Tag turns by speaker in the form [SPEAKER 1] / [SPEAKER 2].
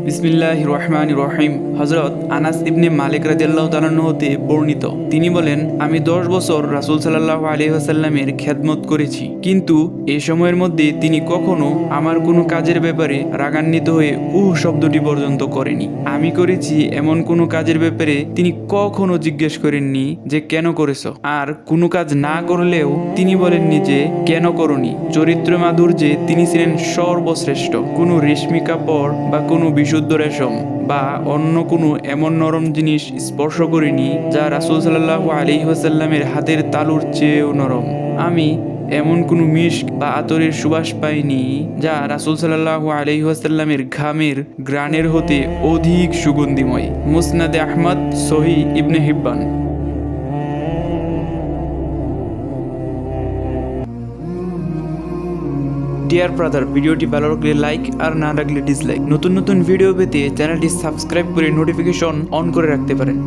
[SPEAKER 1] বিসমিল্লাহির রহমানির রহিম। হযরত আনাস ইবনে মালিক রাদিয়াল্লাহু তাআলা হতে বর্ণিত, তিনি বলেন, আমি 10 বছর রাসূল সাল্লাল্লাহু আলাইহি ওয়াসাল্লামের খেদমত করেছি, কিন্তু এই সময়ের মধ্যে তিনি কখনো আমার কোনো কাজের ব্যাপারে রাগান্বিত হয়ে শব্দটি পর্যন্ত করেনি। আমি করেছি এমন কোনো কাজের ব্যাপারে তিনি কখনো জিজ্ঞেস করেননি যে কেন করেছো, আর কোনো কাজ না করলেও তিনি বলেননি যে কেন করনি। চরিত্র মাধুর্যে তিনি ছিলেন সর্বশ্রেষ্ঠ। কোনো রেশমি কাপড় বা কোনো বিশুদ্ধ রেশম বা অন্য কোনো এমন নরম জিনিস স্পর্শ করিনি যা রাসূল সাল্লাল্লাহু আলাইহি ওয়াসাল্লামের হাতের তালুর চেয়েও নরম। আমি এমন কোনো মিশক বা আতরের সুবাস পাইনি যা রাসূল সাল্লাল্লাহু আলাইহি ওয়াসাল্লামের ঘামের ঘ্রাণের হতে অধিক সুগন্ধিময়। মুসনাদে আহমদ, সহিহ ইবনে হিব্বান। ডিয়ার ব্রাদার, ভিডিওটি ভালো লাগলে লাইক আর না লাগলে ডিসলাইক। নতুন নতুন ভিডিও পেতে চ্যানেলটি সাবস্ক্রাইব করে নোটিফিকেশন অন করে রাখতে পারেন।